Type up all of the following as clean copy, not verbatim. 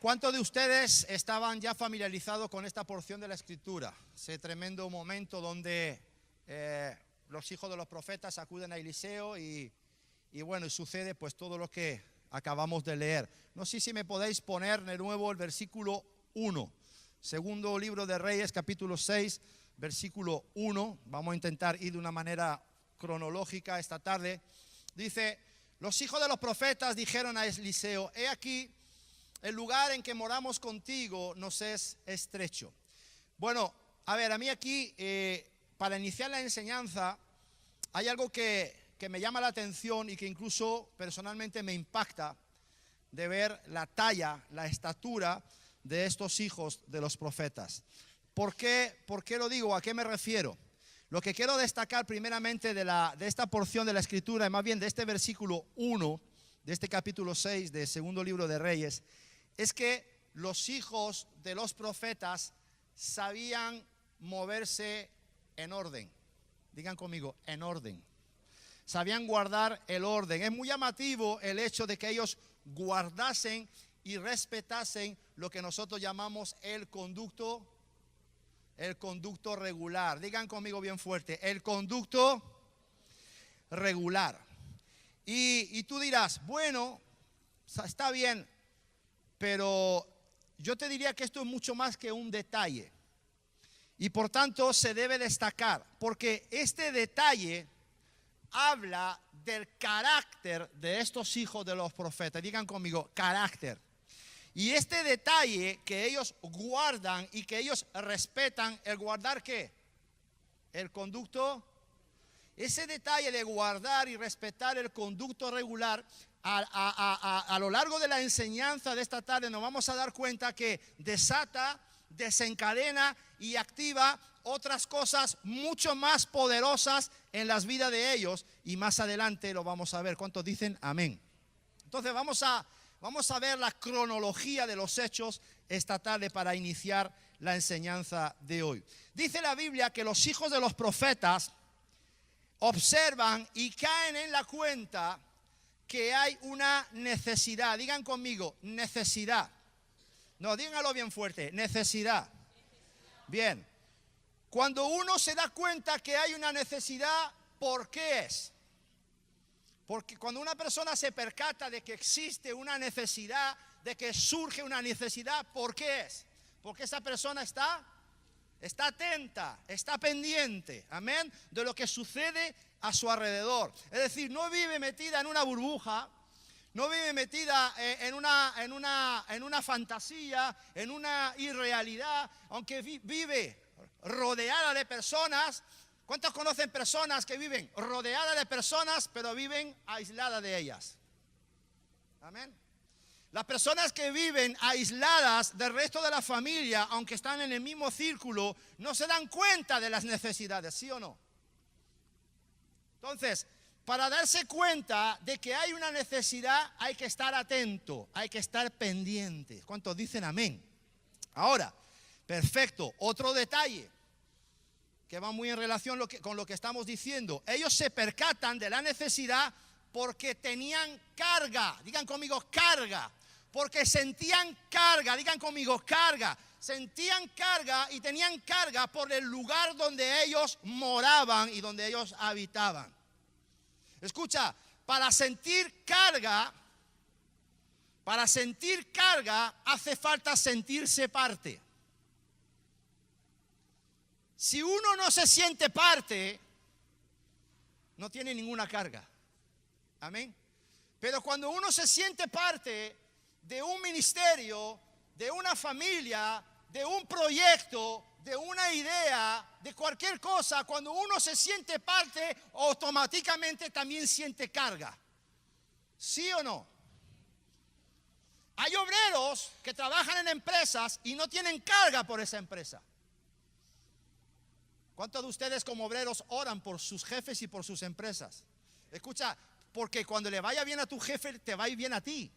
¿Cuántos de ustedes estaban ya familiarizados con esta porción de la Escritura? Ese tremendo momento donde los hijos de los profetas acuden a Eliseo y bueno, sucede pues todo lo que acabamos de leer. No sé si me podéis poner de nuevo el versículo 1. Segundo libro de Reyes, capítulo 6, versículo 1. Vamos a intentar ir de una manera cronológica esta tarde. Dice, los hijos de los profetas dijeron a Eliseo, he aquí, el lugar en que moramos contigo nos es estrecho. Bueno, a ver, a mí aquí, para iniciar la enseñanza, hay algo que me llama la atención y que incluso personalmente me impacta de ver la talla, la estatura de estos hijos de los profetas. ¿Por qué lo digo? ¿A qué me refiero? Lo que quiero destacar primeramente de esta porción de la Escritura, y más bien de este versículo 1, de este capítulo 6 del segundo libro de Reyes, es que los hijos de los profetas sabían moverse en orden. Digan conmigo, en orden. Sabían guardar el orden. Es muy llamativo el hecho de que ellos guardasen y respetasen lo que nosotros llamamos el conducto regular. Digan conmigo bien fuerte, el conducto regular. Y tú dirás, bueno, está bien, pero yo te diría que esto es mucho más que un detalle. Y por tanto se debe destacar, porque este detalle habla del carácter de estos hijos de los profetas. Digan conmigo, carácter. Y este detalle que ellos guardan y que ellos respetan, ¿el guardar qué? El conducto. Ese detalle de guardar y respetar el conducto regular, a lo largo de la enseñanza de esta tarde nos vamos a dar cuenta que desata, desencadena y activa otras cosas mucho más poderosas en las vidas de ellos, y más adelante lo vamos a ver. ¿Cuántos dicen amén? Entonces vamos a ver la cronología de los hechos esta tarde para iniciar la enseñanza de hoy. Dice la Biblia que los hijos de los profetas observan y caen en la cuenta que hay una necesidad. Digan conmigo, necesidad. No, díganlo bien fuerte, necesidad. Bien. Cuando uno se da cuenta que hay una necesidad, ¿por qué es? Porque cuando una persona se percata de que existe una necesidad, de que surge una necesidad, ¿por qué es? Porque esa persona está atenta, está pendiente, amén, de lo que sucede a su alrededor. Es decir, no vive metida en una burbuja, no vive metida en una fantasía, en una irrealidad, aunque vive rodeada de personas. ¿Cuántos conocen personas que viven rodeadas de personas pero viven aisladas de ellas? Amén. Las personas que viven aisladas del resto de la familia, aunque están en el mismo círculo, no se dan cuenta de las necesidades, ¿sí o no? Entonces, para darse cuenta de que hay una necesidad, hay que estar atento, hay que estar pendiente. ¿Cuántos dicen amén? Ahora, perfecto, otro detalle que va muy en relación con lo que estamos diciendo. Ellos se percatan de la necesidad porque tenían carga. Digan conmigo, carga. Porque sentían carga. Digan conmigo, carga. Sentían carga y tenían carga por el lugar donde ellos moraban y donde ellos habitaban. Escucha, para sentir carga hace falta sentirse parte. Si uno no se siente parte, no tiene ninguna carga. Amén. Pero cuando uno se siente parte de un ministerio, de una familia, de un proyecto, de una idea, de cualquier cosa, cuando uno se siente parte, automáticamente también siente carga. ¿Sí o no? Hay obreros que trabajan en empresas y no tienen carga por esa empresa. ¿Cuántos de ustedes como obreros oran por sus jefes y por sus empresas? Escucha, porque cuando le vaya bien a tu jefe, te va a ir bien a ti.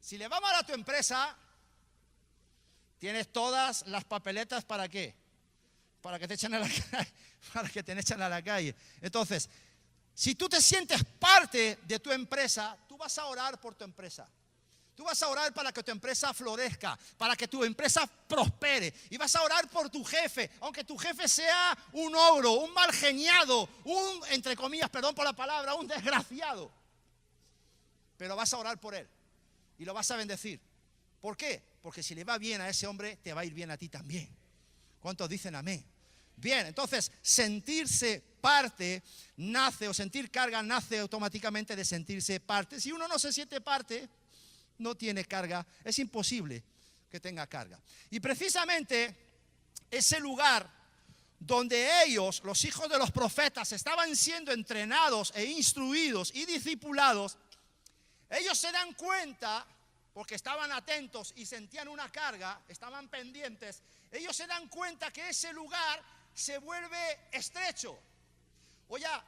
Si le va mal a tu empresa, tienes todas las papeletas ¿para qué? Para que te echen a la calle, para que te echen a la calle. Entonces, si tú te sientes parte de tu empresa, tú vas a orar por tu empresa. Tú vas a orar para que tu empresa florezca, para que tu empresa prospere. Y vas a orar por tu jefe, aunque tu jefe sea un ogro, un mal geniado, entre comillas, perdón por la palabra, un desgraciado. Pero vas a orar por él y lo vas a bendecir. ¿Por qué? Porque si le va bien a ese hombre, te va a ir bien a ti también. ¿Cuántos dicen amén? Bien, entonces sentirse parte nace, o sentir carga nace automáticamente de sentirse parte. Si uno no se siente parte, no tiene carga, es imposible que tenga carga. Y precisamente ese lugar donde ellos, los hijos de los profetas, estaban siendo entrenados e instruidos y discipulados, ellos se dan cuenta, porque estaban atentos y sentían una carga, estaban pendientes, ellos se dan cuenta que ese lugar se vuelve estrecho.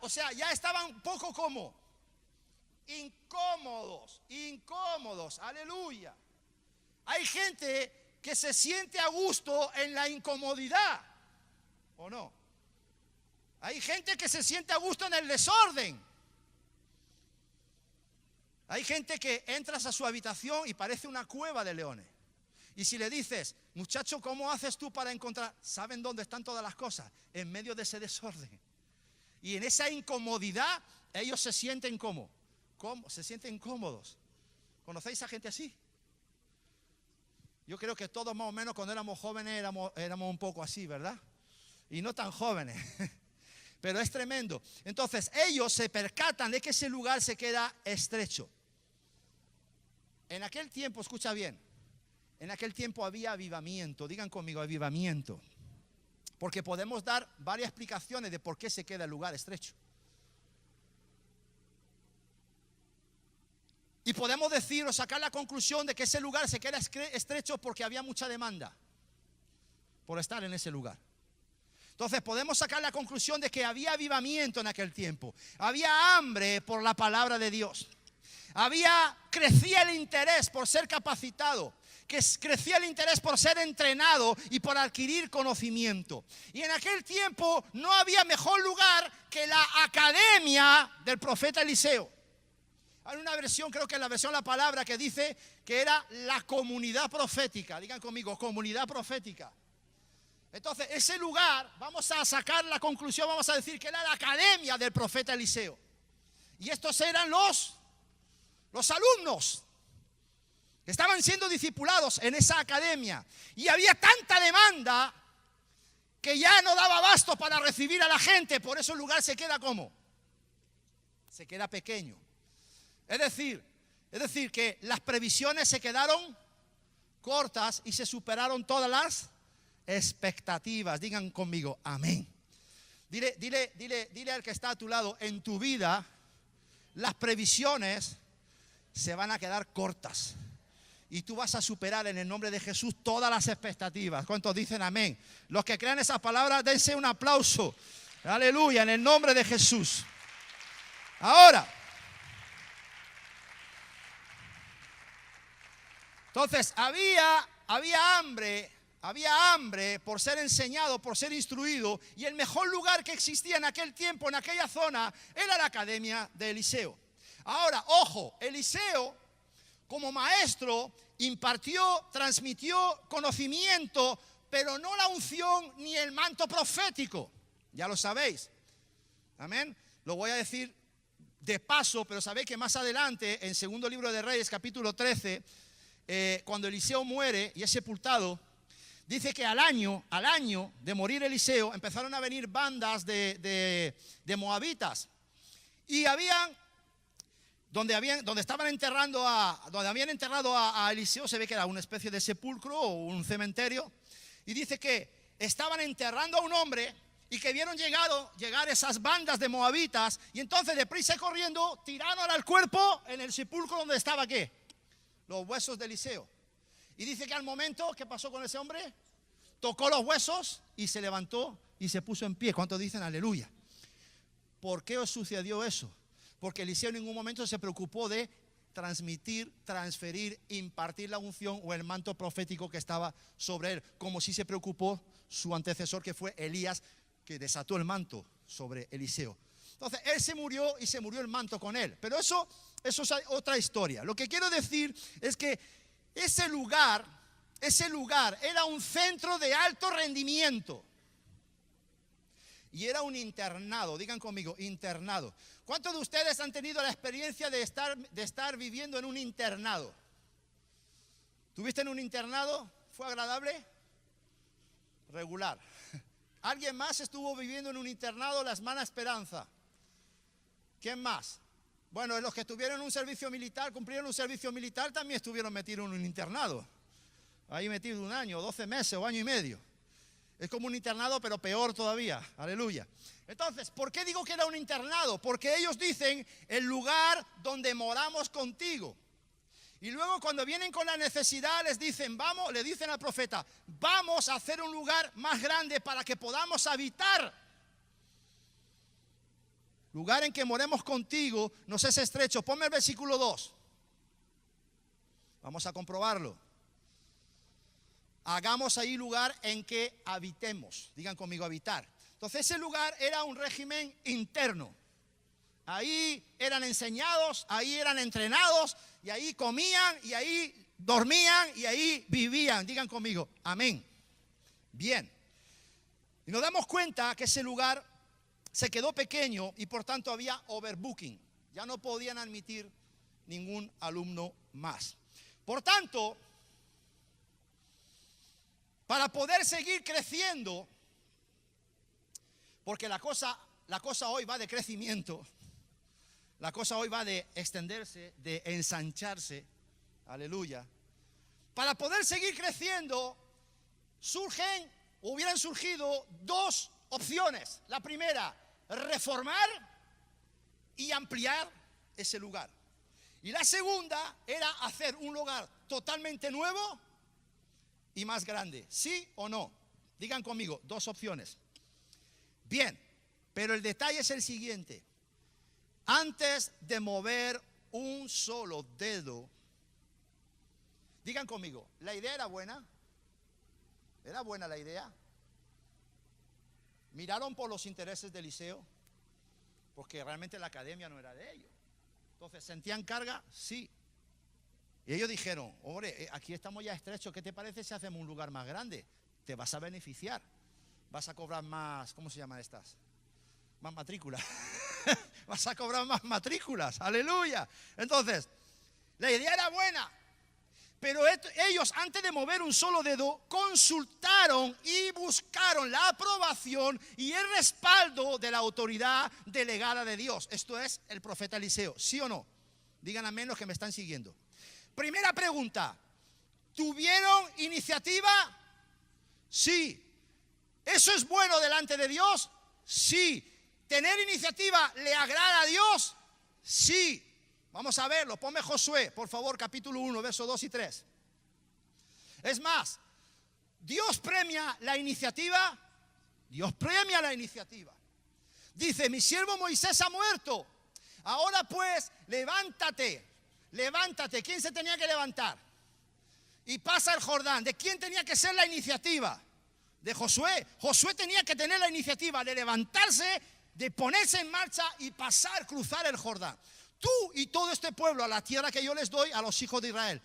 O sea, ya estaban un poco como incómodos, aleluya. Hay gente que se siente a gusto en la incomodidad, ¿o no? Hay gente que se siente a gusto en el desorden. Hay gente que entras a su habitación y parece una cueva de leones. Y si le dices, muchacho, ¿cómo haces tú para encontrar? ¿Saben dónde están todas las cosas? En medio de ese desorden. Y en esa incomodidad, ellos se sienten como, se sienten cómodos. ¿Conocéis a gente así? Yo creo que todos más o menos cuando éramos jóvenes éramos un poco así, ¿verdad? Y no tan jóvenes. Pero es tremendo. Entonces ellos se percatan de que ese lugar se queda estrecho. En aquel tiempo, escucha bien, en aquel tiempo había avivamiento. Digan conmigo, avivamiento. Porque podemos dar varias explicaciones de por qué se queda el lugar estrecho. Y podemos decir o sacar la conclusión de que ese lugar se queda estrecho porque había mucha demanda por estar en ese lugar. Entonces podemos sacar la conclusión de que había avivamiento en aquel tiempo. Había hambre por la palabra de Dios. Crecía el interés por ser capacitado. Crecía el interés por ser entrenado y por adquirir conocimiento. Y en aquel tiempo no había mejor lugar que la academia del profeta Eliseo. Hay una versión, creo que es la versión La Palabra, que dice que era la comunidad profética. Digan conmigo, comunidad profética. Entonces, ese lugar, vamos a sacar la conclusión, vamos a decir que era la academia del profeta Eliseo. Y estos eran los alumnos que estaban siendo discipulados en esa academia. Y había tanta demanda que ya no daba abasto para recibir a la gente. Por eso el lugar se queda como, se queda pequeño. Es decir que las previsiones se quedaron cortas y se superaron todas las expectativas. Digan conmigo, amén. Dile al que está a tu lado, en tu vida las previsiones se van a quedar cortas y tú vas a superar en el nombre de Jesús todas las expectativas. ¿Cuántos dicen amén? Los que crean esas palabras, dense un aplauso. Aleluya, en el nombre de Jesús. Ahora, entonces había hambre por ser enseñado, por ser instruido, y el mejor lugar que existía en aquel tiempo, en aquella zona, era la academia de Eliseo. Ahora, ojo, Eliseo como maestro impartió, transmitió conocimiento, pero no la unción ni el manto profético. Ya lo sabéis. Amén. Lo voy a decir de paso, pero sabéis que más adelante, en segundo libro de Reyes, capítulo 13, cuando Eliseo muere y es sepultado, dice que al año de morir Eliseo, empezaron a venir bandas de moabitas. Y donde habían enterrado a Eliseo, se ve que era una especie de sepulcro o un cementerio. Y dice que estaban enterrando a un hombre y que vieron llegar esas bandas de moabitas. Y entonces, deprisa y corriendo, tiraron al cuerpo en el sepulcro donde estaba, ¿qué? Los huesos de Eliseo. Y dice que al momento, ¿qué pasó con ese hombre? Tocó los huesos y se levantó y se puso en pie. ¿Cuántos dicen aleluya? ¿Por qué os sucedió eso? Porque Eliseo en ningún momento se preocupó de transmitir, transferir, impartir la unción o el manto profético que estaba sobre él, como si se preocupó su antecesor, que fue Elías, que desató el manto sobre Eliseo. Entonces, él se murió y se murió el manto con él. Pero eso es otra historia. Lo que quiero decir es que ese lugar era un centro de alto rendimiento. Y era un internado, digan conmigo, internado. ¿Cuántos de ustedes han tenido la experiencia de estar viviendo en un internado? ¿Tuviste en un internado? ¿Fue agradable? Regular. ¿Alguien más estuvo viviendo en un internado? La hermana Esperanza. ¿Quién más? Bueno, los que estuvieron en un servicio militar, cumplieron un servicio militar, también estuvieron metidos en un internado. Ahí metido 1 año, 12 meses o año y medio. Es como un internado, pero peor todavía. Aleluya. Entonces, ¿por qué digo que era un internado? Porque ellos dicen, el lugar donde moramos contigo. Y luego cuando vienen con la necesidad, le dicen al profeta, vamos a hacer un lugar más grande para que podamos habitar. Lugar en que moremos contigo nos es estrecho. Ponme el versículo 2. Vamos a comprobarlo. Hagamos ahí lugar en que habitemos. Digan conmigo, habitar. Entonces ese lugar era un régimen interno. Ahí eran enseñados, ahí eran entrenados, y ahí comían, y ahí dormían, y ahí vivían. Digan conmigo, amén. Bien. Y nos damos cuenta que ese lugar se quedó pequeño y por tanto había overbooking. Ya no podían admitir ningún alumno más. Por tanto, para poder seguir creciendo, porque la cosa hoy va de crecimiento, la cosa hoy va de extenderse, de ensancharse, aleluya. Para poder seguir creciendo, hubieran surgido 2 opciones. La primera, reformar y ampliar ese lugar. Y la segunda era hacer un lugar totalmente nuevo y más grande. ¿Sí o no? Digan conmigo, 2 opciones. Bien, pero el detalle es el siguiente. Antes de mover un solo dedo, digan conmigo, ¿la idea era buena? ¿Era buena la idea? ¿Miraron por los intereses de Eliseo? Porque realmente la academia no era de ellos. Entonces, ¿sentían carga? Sí. Y ellos dijeron, hombre, aquí estamos ya estrechos, ¿qué te parece si hacemos un lugar más grande? Te vas a beneficiar, vas a cobrar más, ¿cómo se llaman estas? Más matrículas. Vas a cobrar más matrículas, aleluya. Entonces, la idea era buena, pero ellos antes de mover un solo dedo, consultaron y buscaron la aprobación y el respaldo de la autoridad delegada de Dios. Esto es el profeta Eliseo, ¿sí o no? Digan amén los que me están siguiendo. Primera pregunta, ¿tuvieron iniciativa? Sí. ¿Eso es bueno delante de Dios? Sí. ¿Tener iniciativa le agrada a Dios? Sí. Vamos a verlo. Ponme Josué, por favor, capítulo 1, versos 2 y 3. Es más, ¿Dios premia la iniciativa? Dios premia la iniciativa. Dice, mi siervo Moisés ha muerto. Ahora pues, levántate. Levántate. ¿Quién se tenía que levantar? Y pasa el Jordán. ¿De quién tenía que ser la iniciativa? De Josué. Josué tenía que tener la iniciativa de levantarse, de ponerse en marcha y cruzar el Jordán. Tú y todo este pueblo a la tierra que yo les doy a los hijos de Israel.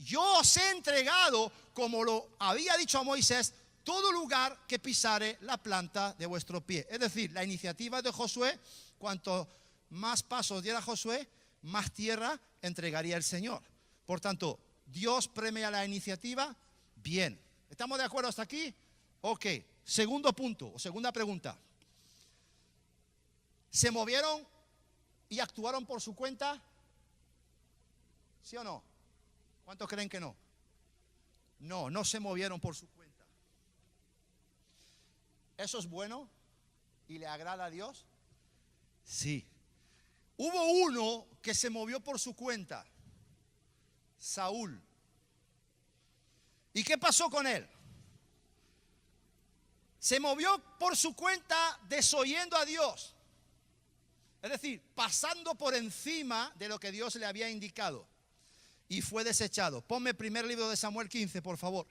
Yo os he entregado, como lo había dicho a Moisés, todo lugar que pisare la planta de vuestro pie. Es decir, la iniciativa de Josué, cuanto más pasos diera Josué, más tierra entregaría el Señor. Por tanto, Dios premia la iniciativa. Bien. ¿Estamos de acuerdo hasta aquí? Ok. Segundo punto o segunda pregunta. ¿Se movieron y actuaron por su cuenta? ¿Sí o no? ¿Cuántos creen que no? No, no se movieron por su cuenta. ¿Eso es bueno y le agrada a Dios? Sí. Hubo uno que se movió por su cuenta, Saúl. ¿Y qué pasó con él? Se movió por su cuenta desoyendo a Dios. Es decir, pasando por encima de lo que Dios le había indicado. Y fue desechado. Ponme el primer libro de Samuel 15, por favor.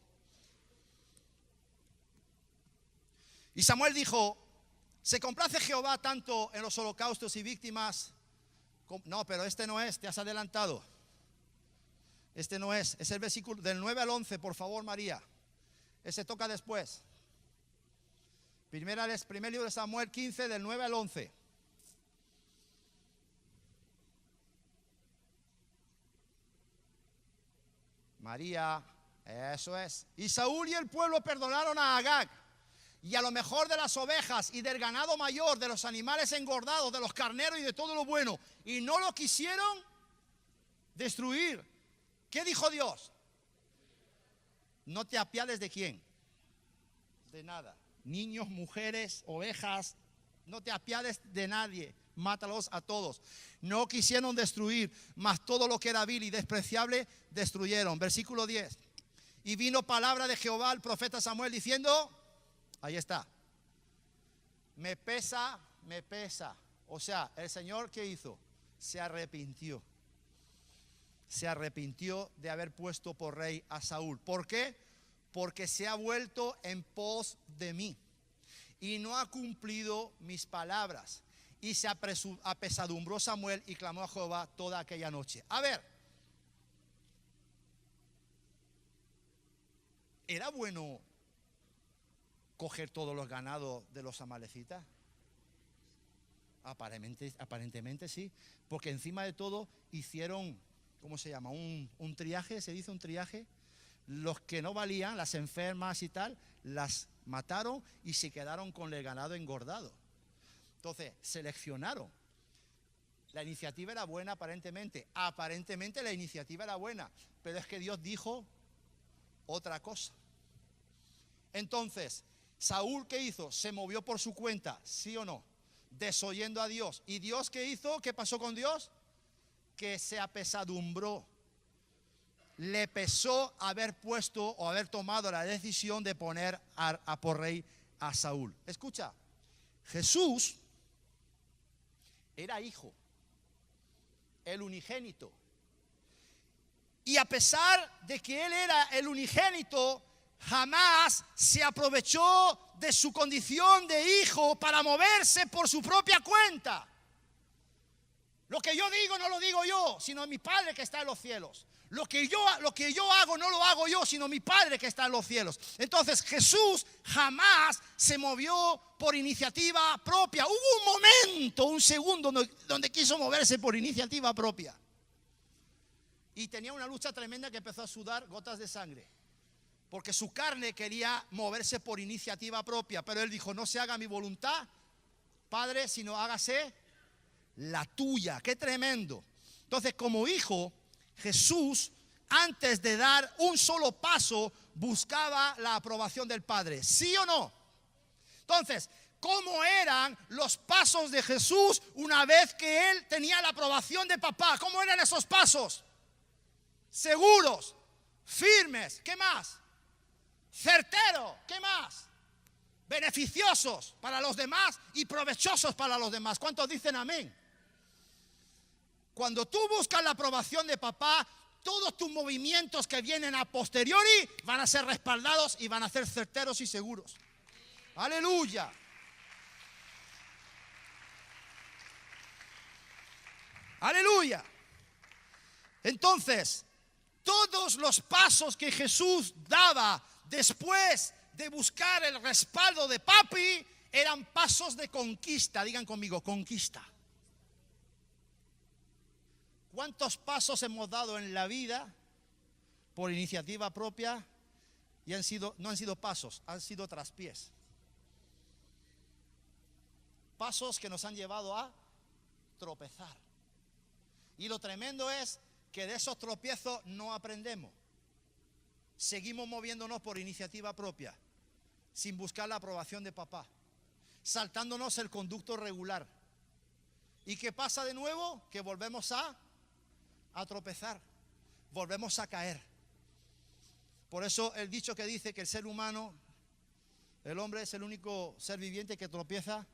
Y Samuel dijo, ¿Se complace Jehová tanto en los holocaustos y víctimas? No, pero este no es, te has adelantado. Este no es el versículo del 9 al 11, por favor, María. Ese toca después. Primer libro de Samuel 15, del 9 al 11. María, eso es. Y Saúl y el pueblo perdonaron a Agag y a lo mejor de las ovejas y del ganado mayor, de los animales engordados, de los carneros y de todo lo bueno. Y no lo quisieron destruir. ¿Qué dijo Dios? No te apiades de quién. De nada. Niños, mujeres, ovejas, no te apiades de nadie. Mátalos a todos. No quisieron destruir, mas todo lo que era vil y despreciable destruyeron. Versículo 10. Y vino palabra de Jehová al profeta Samuel diciendo, ahí está, me pesa. O sea, el Señor, ¿qué hizo? Se arrepintió. Se arrepintió de haber puesto por rey a Saúl. ¿Por qué? Porque se ha vuelto en pos de mí y no ha cumplido mis palabras. Y se apesadumbró Samuel y clamó a Jehová toda aquella noche. A ver, ¿era bueno coger todos los ganados de los amalecitas? Aparentemente sí, porque encima de todo hicieron, ¿cómo se llama? Un triaje, se dice un triaje. Los que no valían, las enfermas y tal, las mataron y se quedaron con el ganado engordado. Entonces, seleccionaron. La iniciativa era buena aparentemente. Aparentemente la iniciativa era buena, pero es que Dios dijo otra cosa. Entonces, Saúl, ¿qué hizo? Se movió por su cuenta, ¿sí o no? Desoyendo a Dios. ¿Y Dios qué hizo? ¿Qué pasó con Dios? Que se apesadumbró. Le pesó haber puesto o haber tomado la decisión de poner a por rey a Saúl. Escucha, Jesús era hijo, el unigénito. Y a pesar de que él era el unigénito, jamás se aprovechó de su condición de hijo para moverse por su propia cuenta. Lo que yo digo no lo digo yo, sino mi Padre que está en los cielos. Lo que yo hago no lo hago yo, sino mi Padre que está en los cielos. Entonces Jesús jamás se movió por iniciativa propia. Hubo un momento, un segundo donde quiso moverse por iniciativa propia. Y tenía una lucha tremenda que empezó a sudar gotas de sangre. Porque su carne quería moverse por iniciativa propia. Pero él dijo, no se haga mi voluntad, Padre, sino hágase la tuya. Qué tremendo. Entonces, como hijo, Jesús, antes de dar un solo paso, buscaba la aprobación del Padre. ¿Sí o no? Entonces, ¿cómo eran los pasos de Jesús una vez que él tenía la aprobación de papá? ¿Cómo eran esos pasos? Seguros, firmes, ¿qué más? Certeros, ¿qué más? Beneficiosos para los demás y provechosos para los demás. ¿Cuántos dicen amén? Cuando tú buscas la aprobación de papá, todos tus movimientos que vienen a posteriori van a ser respaldados y van a ser certeros y seguros. Aleluya. Aleluya. Entonces, todos los pasos que Jesús daba después de buscar el respaldo de papi eran pasos de conquista. Digan conmigo, conquista. ¿Cuántos pasos hemos dado en la vida por iniciativa propia y no han sido pasos, han sido traspiés? Pasos que nos han llevado a tropezar. Y lo tremendo es que de esos tropiezos no aprendemos. Seguimos moviéndonos por iniciativa propia, sin buscar la aprobación de papá, saltándonos el conducto regular. ¿Y qué pasa de nuevo? Que volvemos a tropezar, volvemos a caer. Por eso el dicho que dice que el ser humano, el hombre es el único ser viviente que tropieza,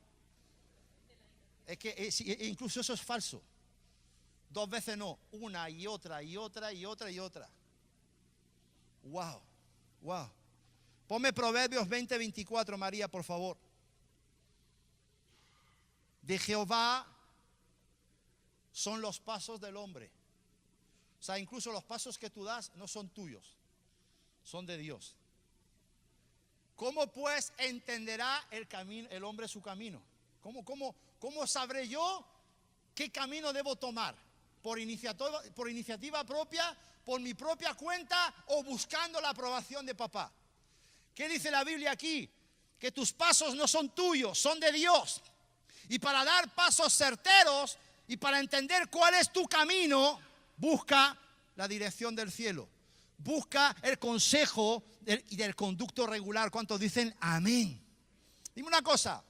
es que incluso eso es falso. 2 veces no, una y otra y otra y otra y otra. Wow, wow. Ponme Proverbios 20:24, María, por favor. de Jehová son los pasos del hombre. O sea, incluso los pasos que tú das no son tuyos, son de Dios. ¿Cómo pues entenderá el hombre su camino? ¿Cómo sabré yo qué camino debo tomar? ¿Por iniciativa propia, por mi propia cuenta o buscando la aprobación de papá? ¿Qué dice la Biblia aquí? Que tus pasos no son tuyos, son de Dios. Y para dar pasos certeros y para entender cuál es tu camino, busca la dirección del cielo. Busca el consejo y del conducto regular. ¿Cuántos dicen amén? Dime una cosa.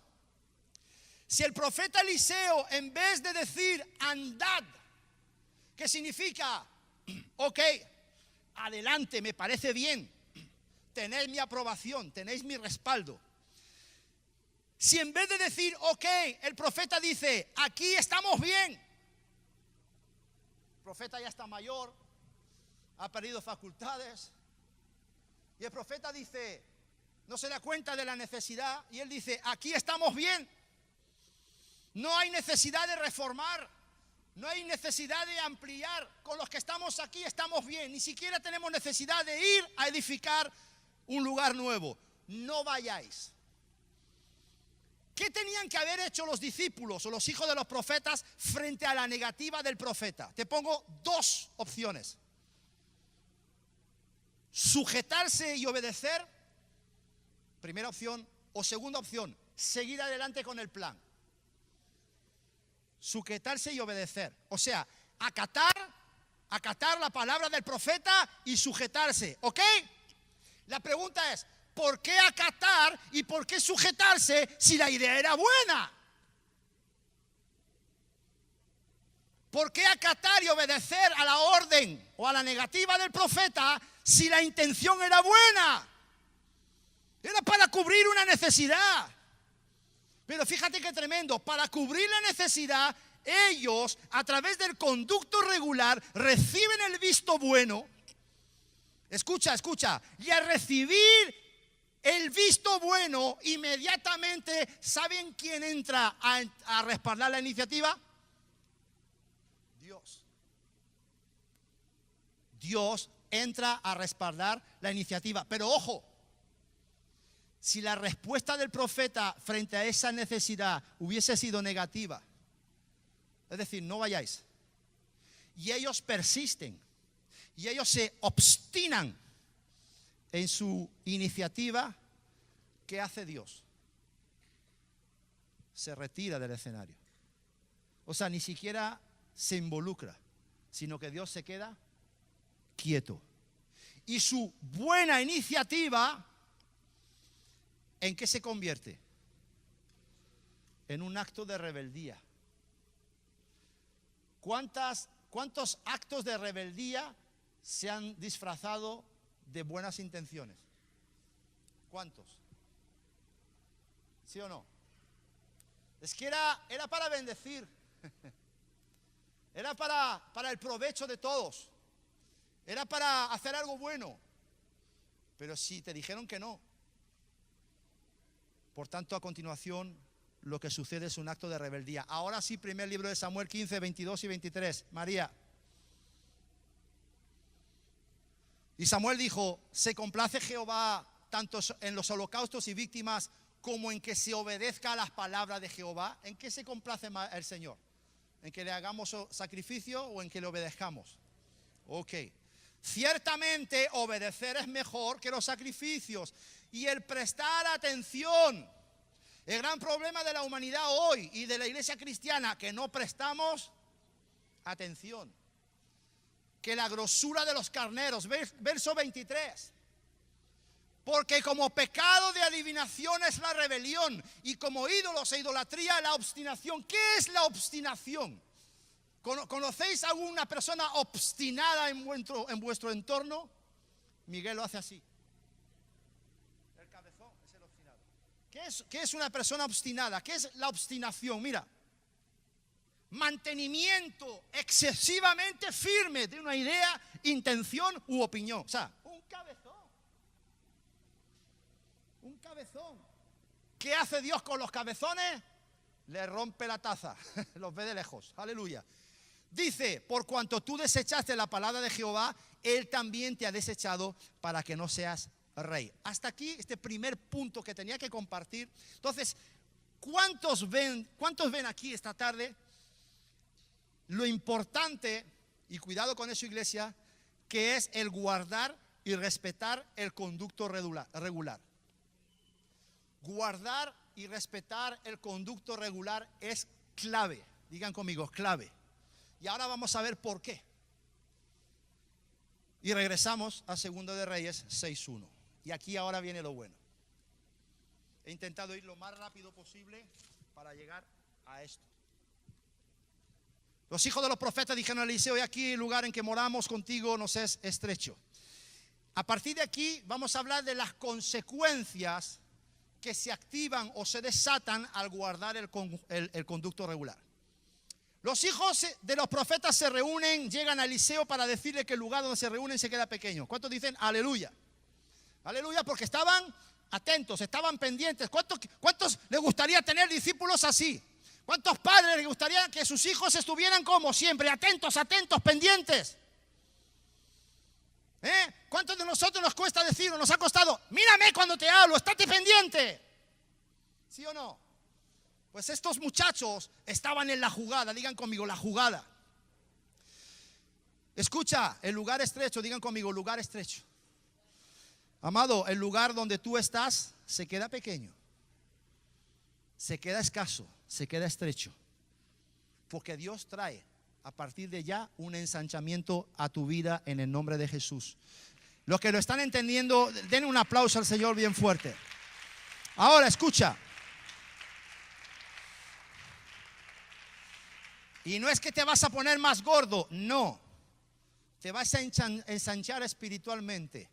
Si el profeta Eliseo, en vez de decir andad, que significa, ok, adelante, me parece bien, tenéis mi aprobación, tenéis mi respaldo. Si en vez de decir, ok, el profeta dice, aquí estamos bien. El profeta ya está mayor, ha perdido facultades. Y el profeta dice, no se da cuenta de la necesidad. Y él dice, aquí estamos bien. No hay necesidad de reformar. No hay necesidad de ampliar. Con los que estamos aquí estamos bien. Ni siquiera tenemos necesidad de ir a edificar un lugar nuevo. No vayáis. ¿Qué tenían que haber hecho los discípulos o los hijos de los profetas frente a la negativa del profeta? Te pongo dos opciones. Sujetarse y obedecer, primera opción, o segunda opción, seguir adelante con el plan. Sujetarse y obedecer. O sea, acatar la palabra del profeta y sujetarse. ¿Ok? La pregunta es, ¿por qué acatar y por qué sujetarse si la idea era buena? ¿Por qué acatar y obedecer a la orden o a la negativa del profeta si la intención era buena? Era para cubrir una necesidad. Pero fíjate qué tremendo, para cubrir la necesidad, ellos a través del conducto regular reciben el visto bueno. Escucha, y al recibir el visto bueno, inmediatamente, ¿saben quién entra a respaldar la iniciativa? Dios. Dios entra a respaldar la iniciativa. Pero ojo, si la respuesta del profeta frente a esa necesidad hubiese sido negativa, es decir, no vayáis, y ellos persisten, y ellos se obstinan en su iniciativa, ¿qué hace Dios? Se retira del escenario. O sea, ni siquiera se involucra, sino que Dios se queda quieto. Y su buena iniciativa, ¿en qué se convierte? En un acto de rebeldía. ¿Cuántos actos de rebeldía se han disfrazado de buenas intenciones? ¿Cuántos? ¿Sí o no? Es que era para bendecir. Era para el provecho de todos. Era para hacer algo bueno. Pero si te dijeron que no. Por tanto, a continuación, lo que sucede es un acto de rebeldía. Ahora sí, primer libro de Samuel 15, 22 y 23. María. Y Samuel dijo, ¿se complace Jehová tanto en los holocaustos y víctimas como en que se obedezca a las palabras de Jehová? ¿En qué se complace el Señor? ¿En que le hagamos sacrificio o en que le obedezcamos? Ok. Ciertamente obedecer es mejor que los sacrificios y el prestar atención. El gran problema de la humanidad hoy y de la iglesia cristiana, que no prestamos atención. Que la grosura de los carneros, verso 23. Porque como pecado de adivinación es la rebelión y como ídolos e idolatría la obstinación. ¿Qué es la obstinación? ¿Conocéis a alguna persona obstinada en vuestro entorno? Miguel lo hace así. El cabezón es el obstinado. ¿Qué es una persona obstinada? ¿Qué es la obstinación? Mira, mantenimiento excesivamente firme de una idea, intención u opinión. O sea, un cabezón. Un cabezón. ¿Qué hace Dios con los cabezones? le rompe la taza, los ve de lejos, aleluya. Dice, por cuanto tú desechaste la palabra de Jehová, Él también te ha desechado para que no seas rey. Hasta aquí este primer punto que tenía que compartir. Entonces, ¿cuántos ven aquí esta tarde lo importante, y cuidado con eso, iglesia, que es el guardar y respetar el conducto regular? Guardar y respetar el conducto regular es clave. Digan conmigo, es clave. Y ahora vamos a ver por qué. Y regresamos a 2 de Reyes 6:1. Y aquí ahora viene lo bueno. He intentado ir lo más rápido posible para llegar a esto. Los hijos de los profetas dijeron a Eliseo: y aquí el lugar en que moramos contigo nos es estrecho. A partir de aquí vamos a hablar de las consecuencias que se activan o se desatan al guardar el conducto regular. Los hijos de los profetas se reúnen, llegan a Eliseo para decirle que el lugar donde se reúnen se queda pequeño. ¿Cuántos dicen aleluya? Aleluya, porque estaban atentos, estaban pendientes. ¿Cuántos les gustaría tener discípulos así? ¿Cuántos padres les gustaría que sus hijos estuvieran como siempre, atentos, pendientes? ¿Cuántos de nosotros nos cuesta decirlo? Nos ha costado: mírame cuando te hablo, estate pendiente. ¿Sí o no? Pues estos muchachos estaban en la jugada. Digan conmigo, la jugada. Escucha, el lugar estrecho. Digan conmigo, lugar estrecho. Amado, el lugar donde tú estás se queda pequeño, se queda escaso, se queda estrecho, porque Dios trae a partir de ya un ensanchamiento a tu vida en el nombre de Jesús. Los que lo están entendiendo, den un aplauso al Señor bien fuerte. Ahora escucha. Y no es que te vas a poner más gordo, no. Te vas a ensanchar espiritualmente.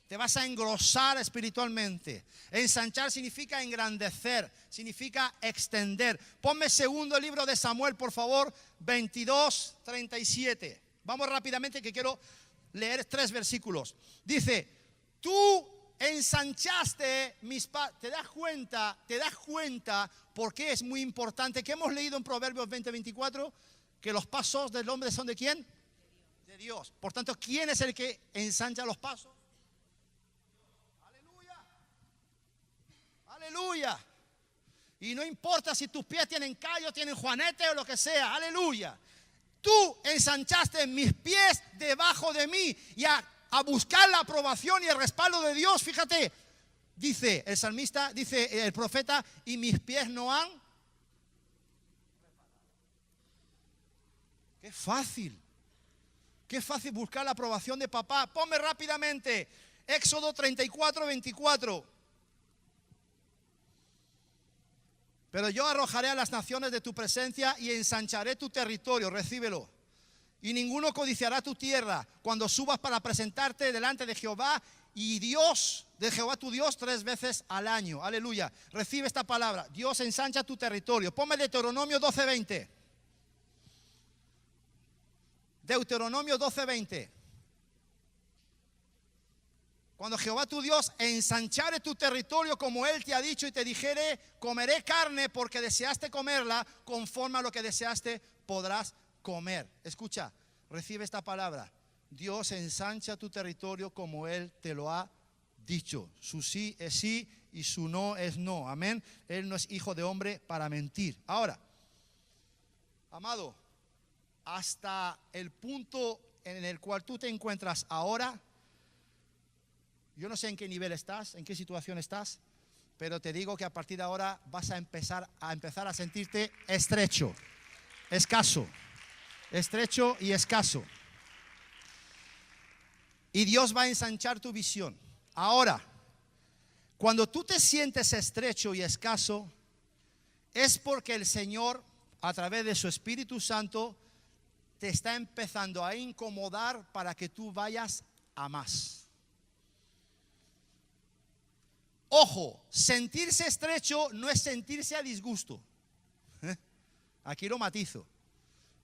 Te vas a engrosar espiritualmente. Ensanchar significa engrandecer, significa extender. Ponme 2 libro de Samuel, por favor, 22:37. Vamos rápidamente que quiero leer 3 versículos. Dice: tú ensanchaste mis pasos. ¿Te das cuenta por qué es muy importante? Que hemos leído en Proverbios 20:24 que los pasos del hombre son ¿de quién? De Dios. Por tanto, ¿quién es el que ensancha los pasos? Aleluya. Y no importa si tus pies tienen callo, tienen juanete o lo que sea. Aleluya. Tú ensanchaste mis pies debajo de mí. Y a buscar la aprobación y el respaldo de Dios. Fíjate, dice el salmista, dice el profeta: y mis pies no han. Qué fácil buscar la aprobación de papá. Ponme rápidamente Éxodo 34:24. Pero yo arrojaré a las naciones de tu presencia y ensancharé tu territorio. Recíbelo. Y ninguno codiciará tu tierra cuando subas para presentarte delante de Jehová y Dios, de Jehová tu Dios, 3 veces al año. Aleluya. Recibe esta palabra. Dios ensancha tu territorio. Ponme Deuteronomio 12:20. Deuteronomio 12:20. Cuando Jehová tu Dios ensanchare tu territorio como Él te ha dicho y te dijere: comeré carne porque deseaste comerla, conforme a lo que deseaste podrás comer. Escucha, recibe esta palabra. Dios ensancha tu territorio como Él te lo ha dicho. Su sí es sí y su no es no. Amén. Él no es hijo de hombre para mentir. Ahora, amado, hasta el punto en el cual tú te encuentras ahora, yo no sé en qué nivel estás, en qué situación estás, pero te digo que a partir de ahora vas a empezar a sentirte estrecho, escaso, estrecho y escaso. Y Dios va a ensanchar tu visión. Ahora, cuando tú te sientes estrecho y escaso, es porque el Señor, a través de su Espíritu Santo, te está empezando a incomodar para que tú vayas a más. Ojo, sentirse estrecho no es sentirse a disgusto. Aquí lo matizo.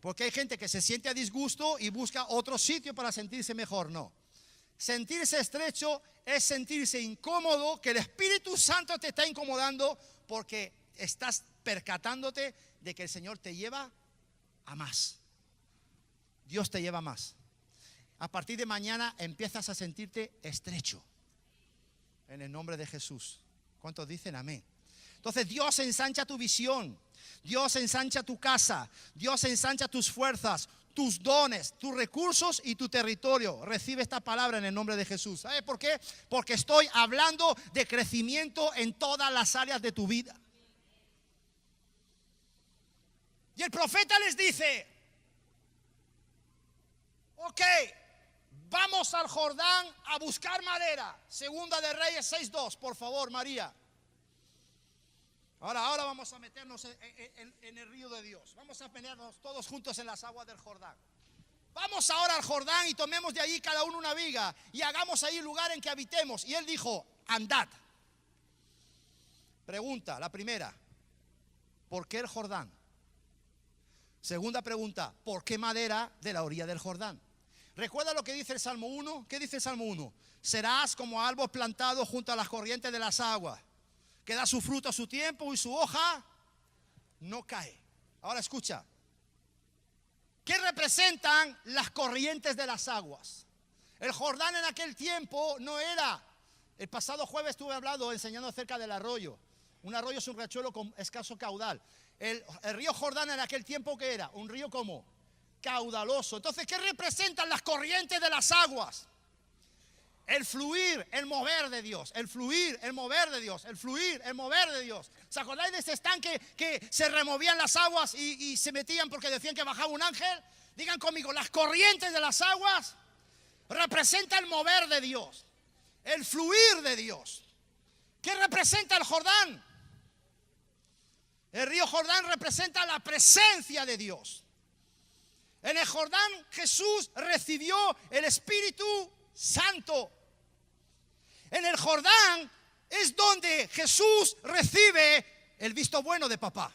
Porque hay gente que se siente a disgusto y busca otro sitio para sentirse mejor. No. Sentirse estrecho es sentirse incómodo, que el Espíritu Santo te está incomodando porque estás percatándote de que el Señor te lleva a más. Dios te lleva a más. A partir de mañana empiezas a sentirte estrecho. En el nombre de Jesús. ¿Cuántos dicen amén? Entonces Dios ensancha tu visión. Dios ensancha tu casa. Dios ensancha tus fuerzas, tus dones, tus recursos y tu territorio. Recibe esta palabra en el nombre de Jesús. ¿Sabes por qué? Porque estoy hablando de crecimiento en todas las áreas de tu vida. Y el profeta les dice: ok, vamos al Jordán a buscar madera. Segunda de Reyes 6:2, por favor, María. Ahora vamos a meternos en el río de Dios. Vamos a meternos todos juntos en las aguas del Jordán. Vamos ahora al Jordán y tomemos de allí cada uno una viga y hagamos ahí lugar en que habitemos. Y él dijo: andad. Pregunta, la primera: ¿por qué el Jordán? Segunda pregunta: ¿por qué madera de la orilla del Jordán? ¿Recuerda lo que dice el Salmo 1? ¿Qué dice el Salmo 1? Serás como árbol plantado junto a las corrientes de las aguas, que da su fruto a su tiempo y su hoja no cae. Ahora escucha. ¿Qué representan las corrientes de las aguas? El Jordán en aquel tiempo no era. El pasado jueves estuve hablando, enseñando acerca del arroyo. Un arroyo es un riachuelo con escaso caudal. El río Jordán en aquel tiempo, ¿qué era? Un río como caudaloso. Entonces, ¿qué representan las corrientes de las aguas? El fluir, el mover de Dios. El fluir, el mover de Dios. El fluir, el mover de Dios. ¿Se acordáis de ese estanque que se removían las aguas y se metían porque decían que bajaba un ángel? Digan conmigo: las corrientes de las aguas representan el mover de Dios, el fluir de Dios. ¿Qué representa el Jordán? El río Jordán representa la presencia de Dios. En el Jordán Jesús recibió el Espíritu Santo. En el Jordán es donde Jesús recibe el visto bueno de papá.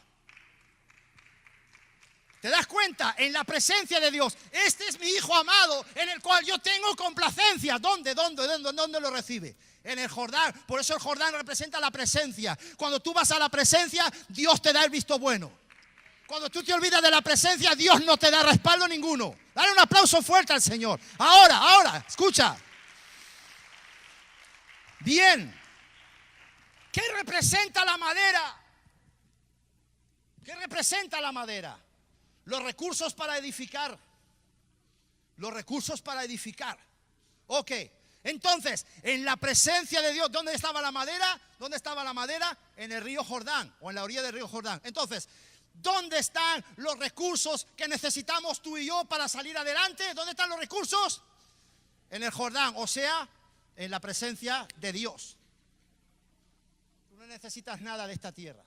¿Te das cuenta? En la presencia de Dios. Este es mi Hijo amado, en el cual yo tengo complacencia. ¿Dónde lo recibe? En el Jordán. Por eso el Jordán representa la presencia. Cuando tú vas a la presencia, Dios te da el visto bueno. Cuando tú te olvidas de la presencia, Dios no te da respaldo ninguno. Dale un aplauso fuerte al Señor. Ahora, escucha. Bien. ¿Qué representa la madera? ¿Qué representa la madera? Los recursos para edificar. Los recursos para edificar. Ok. Entonces, en la presencia de Dios, ¿dónde estaba la madera? ¿Dónde estaba la madera? En el río Jordán, o en la orilla del río Jordán. Entonces, ¿dónde están los recursos que necesitamos tú y yo para salir adelante? ¿Dónde están los recursos? En el Jordán, o sea, en la presencia de Dios. Tú no necesitas nada de esta tierra.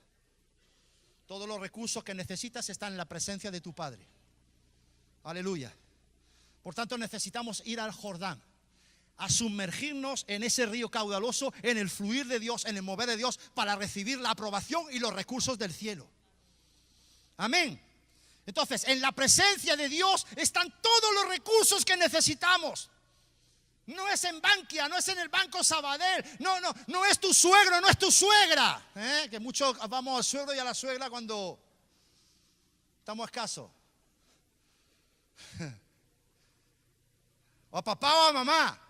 Todos los recursos que necesitas están en la presencia de tu Padre. Aleluya. Por tanto, necesitamos ir al Jordán, a sumergirnos en ese río caudaloso, en el fluir de Dios, en el mover de Dios, para recibir la aprobación y los recursos del cielo. Amén. Entonces, en la presencia de Dios están todos los recursos que necesitamos. No es en Bankia, no es en el Banco Sabadell, no es tu suegro, no es tu suegra. Que muchos vamos al suegro y a la suegra cuando estamos escasos. O a papá o a mamá.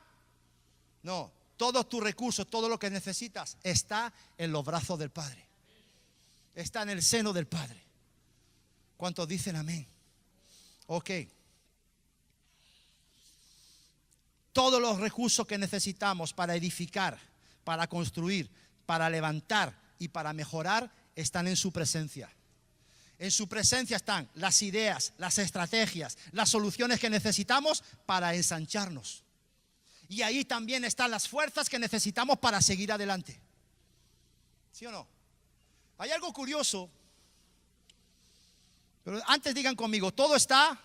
No, todos tus recursos, todo lo que necesitas está en los brazos del Padre. Está en el seno del Padre. ¿Cuántos dicen amén? Ok. Todos los recursos que necesitamos para edificar, para construir, para levantar y para mejorar están en su presencia. En su presencia están las ideas, las estrategias, las soluciones que necesitamos para ensancharnos. Y ahí también están las fuerzas que necesitamos para seguir adelante. ¿Sí o no? Hay algo curioso. Pero antes digan conmigo, todo está.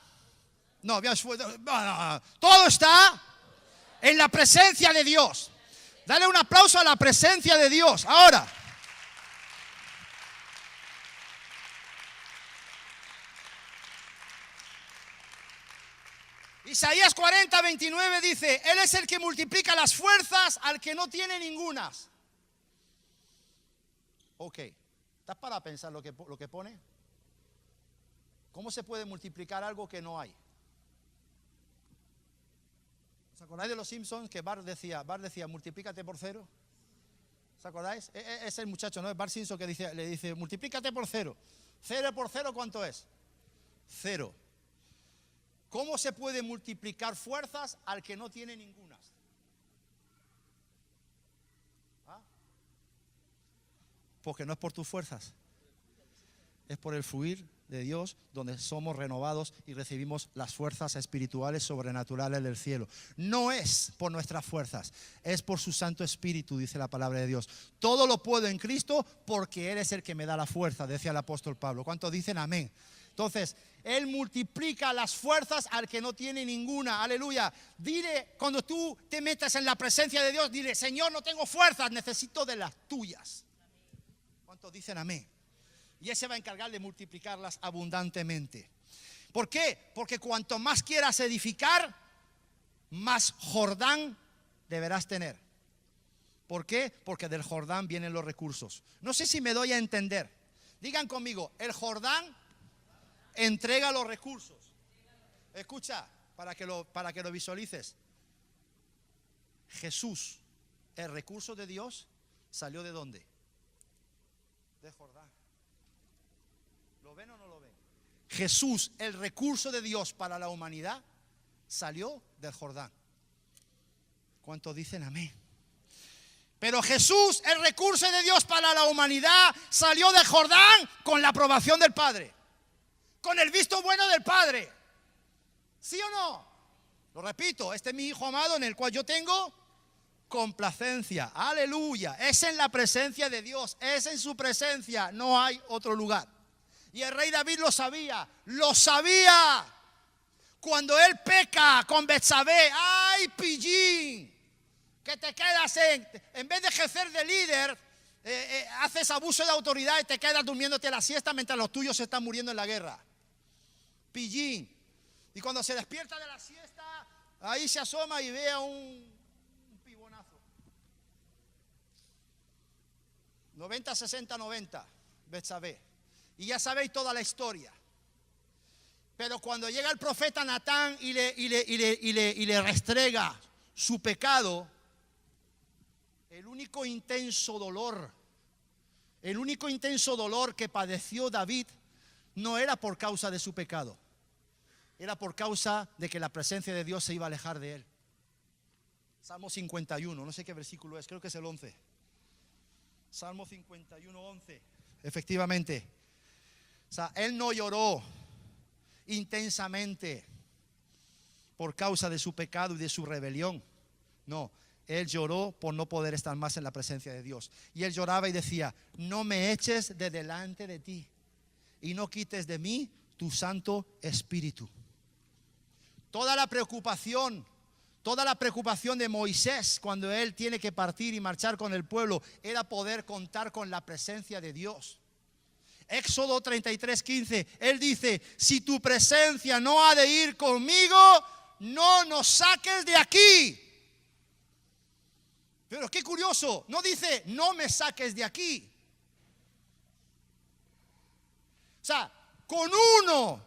Todo está en la presencia de Dios. Dale un aplauso a la presencia de Dios. Ahora, Isaías 40:29 dice: Él es el que multiplica las fuerzas al que no tiene ningunas. Ok, ¿Estás para pensar lo que pone? ¿Cómo se puede multiplicar algo que no hay? ¿Os acordáis de los Simpsons que Bart decía, multiplícate por 0? ¿Os acordáis? Es el muchacho, ¿no? Es Bart Simpson que le dice, multiplícate por 0. 0 por 0, ¿cuánto es? 0. ¿Cómo se puede multiplicar fuerzas al que no tiene ninguna? ¿Ah? Porque no es por tus fuerzas, es por el fluir de Dios, donde somos renovados y recibimos las fuerzas espirituales sobrenaturales del cielo. No es por nuestras fuerzas, es por su Santo Espíritu, dice la palabra de Dios. Todo lo puedo en Cristo porque Él es el que me da la fuerza, decía el apóstol Pablo. ¿Cuántos dicen amén? Entonces, Él multiplica las fuerzas al que no tiene ninguna. Aleluya. Dile, cuando tú te metas en la presencia de Dios, dile, Señor, no tengo fuerzas, necesito de las tuyas. ¿Cuántos dicen amén? Y Él se va a encargar de multiplicarlas abundantemente. ¿Por qué? Porque cuanto más quieras edificar, más Jordán deberás tener. ¿Por qué? Porque del Jordán vienen los recursos. No sé si me doy a entender. Digan conmigo, el Jordán entrega los recursos. Escucha, para que lo visualices. Jesús, el recurso de Dios, ¿salió de dónde? De Jordán. ¿Lo ven o no lo ven? Jesús, el recurso de Dios para la humanidad, salió del Jordán. ¿Cuántos dicen amén? Pero Jesús, el recurso de Dios para la humanidad, salió del Jordán con la aprobación del Padre, con el visto bueno del Padre. ¿Sí o no? Lo repito, este es mi Hijo amado en el cual yo tengo complacencia. Aleluya. Es en la presencia de Dios, es en su presencia, no hay otro lugar. Y el rey David lo sabía. Cuando él peca con Betsabé, ¡ay, pillín! Que te quedas en vez de ejercer de líder, haces abuso de autoridad y te quedas durmiéndote la siesta mientras los tuyos se están muriendo en la guerra. Pillín. Y cuando se despierta de la siesta, ahí se asoma y ve a un pibonazo. 90, 60, 90, Betsabé. Y ya sabéis toda la historia. Pero cuando llega el profeta Natán y le restrega su pecado, el único intenso dolor que padeció David no era por causa de su pecado, era por causa de que la presencia de Dios se iba a alejar de él. Salmo 51, no sé qué versículo es, creo que es el 11. Salmo 51, 11. Efectivamente. O sea, él no lloró intensamente por causa de su pecado y de su rebelión. No, él lloró por no poder estar más en la presencia de Dios. Y él lloraba y decía, no me eches de delante de ti y no quites de mí tu Santo Espíritu. Toda la preocupación de Moisés cuando él tiene que partir y marchar con el pueblo era poder contar con la presencia de Dios. Éxodo 33:15, él dice, si tu presencia no ha de ir conmigo, no nos saques de aquí. Pero qué curioso, no dice, no me saques de aquí. O sea, con uno,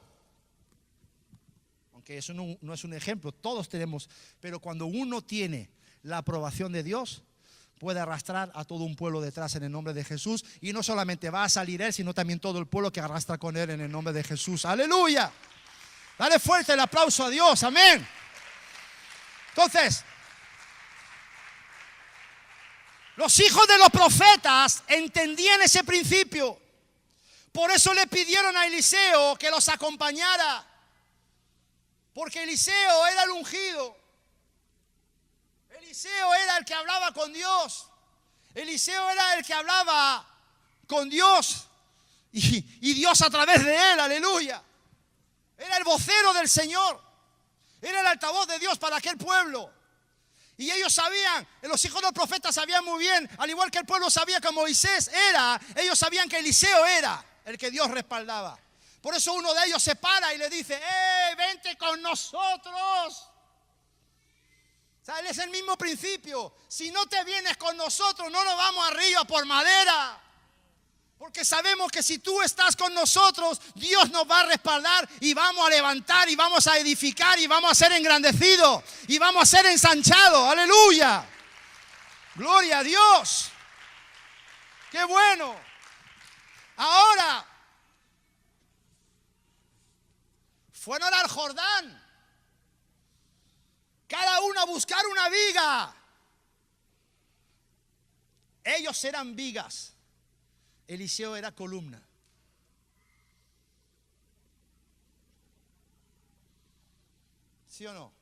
aunque eso no es un ejemplo, todos tenemos, pero cuando uno tiene la aprobación de Dios, puede arrastrar a todo un pueblo detrás en el nombre de Jesús. Y no solamente va a salir él, sino también todo el pueblo que arrastra con él en el nombre de Jesús. ¡Aleluya! Dale fuerte el aplauso a Dios. ¡Amén! Entonces, los hijos de los profetas entendían ese principio. Por eso le pidieron a Eliseo que los acompañara. Porque Eliseo era el ungido. Eliseo era el que hablaba con Dios. Eliseo era el que hablaba con Dios. Y Dios a través de él, aleluya. Era el vocero del Señor. Era el altavoz de Dios para aquel pueblo. Y ellos sabían, los hijos de los profetas sabían muy bien, al igual que el pueblo sabía que Moisés era, ellos sabían que Eliseo era el que Dios respaldaba. Por eso uno de ellos se para y le dice, vente con nosotros. O sea, es el mismo principio. Si no te vienes con nosotros, no nos vamos arriba por madera. Porque sabemos que si tú estás con nosotros, Dios nos va a respaldar y vamos a levantar y vamos a edificar y vamos a ser engrandecidos y vamos a ser ensanchados. Aleluya. Gloria a Dios. Qué bueno. Ahora, fueron al Jordán. Cada uno a buscar una viga. Ellos eran vigas. Eliseo era columna. ¿Sí o no?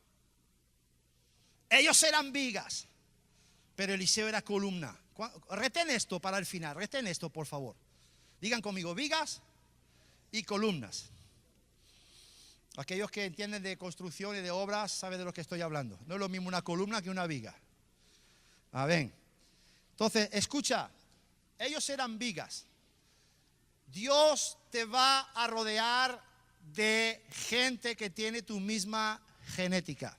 Ellos eran vigas, pero Eliseo era columna. Retén esto para el final, retén esto por favor. Digan conmigo, vigas y columnas. Aquellos que entienden de construcción y de obras saben de lo que estoy hablando. No es lo mismo una columna que una viga. Amén. Entonces, escucha. Ellos eran vigas. Dios te va a rodear de gente que tiene tu misma genética.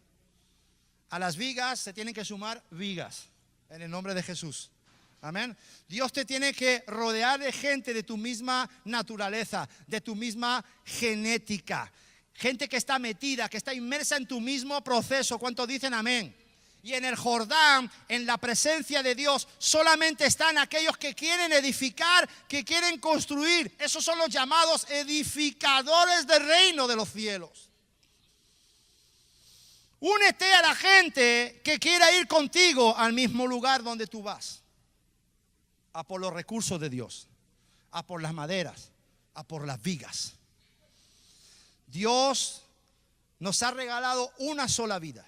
A las vigas se tienen que sumar vigas en el nombre de Jesús. Amén. Dios te tiene que rodear de gente de tu misma naturaleza, de tu misma genética. Gente que está metida, que está inmersa en tu mismo proceso. ¿Cuántos dicen amén? Y en el Jordán, en la presencia de Dios, solamente están aquellos que quieren edificar, que quieren construir. Esos son los llamados edificadores del reino de los cielos. Únete a la gente que quiera ir contigo al mismo lugar donde tú vas. A por los recursos de Dios, a por las maderas, a por las vigas. Dios nos ha regalado una sola vida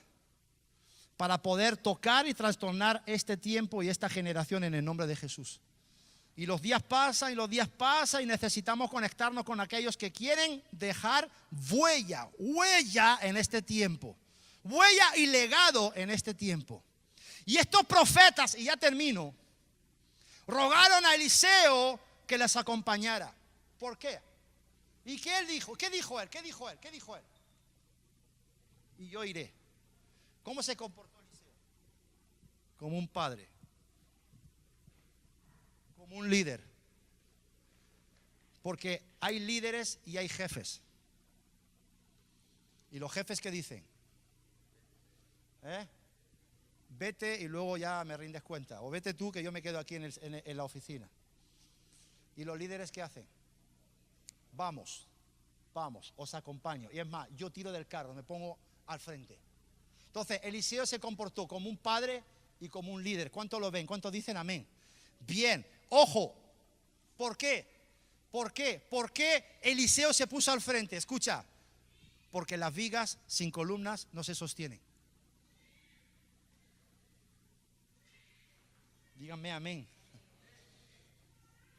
para poder tocar y trastornar este tiempo y esta generación en el nombre de Jesús. Y los días pasan y los días pasan y necesitamos conectarnos con aquellos que quieren dejar huella en este tiempo. Huella y legado en este tiempo. Y estos profetas, y ya termino, rogaron a Eliseo que les acompañara. ¿Por qué? ¿Y qué él dijo? ¿Qué dijo él? ¿Qué dijo él? ¿Qué dijo él? Y yo iré. ¿Cómo se comportó Eliseo? Como un padre, como un líder. Porque hay líderes y hay jefes. Y los jefes, ¿qué dicen? Vete y luego ya me rindes cuenta. O vete tú que yo me quedo aquí en la oficina. ¿Y los líderes qué hacen? Vamos, os acompaño. Y es más, yo tiro del carro, me pongo al frente. Entonces, Eliseo se comportó como un padre y como un líder. ¿Cuántos lo ven? ¿Cuántos dicen amén? Bien, ojo. ¿Por qué? ¿Por qué? ¿Por qué Eliseo se puso al frente? Escucha. Porque las vigas sin columnas no se sostienen. Díganme amén.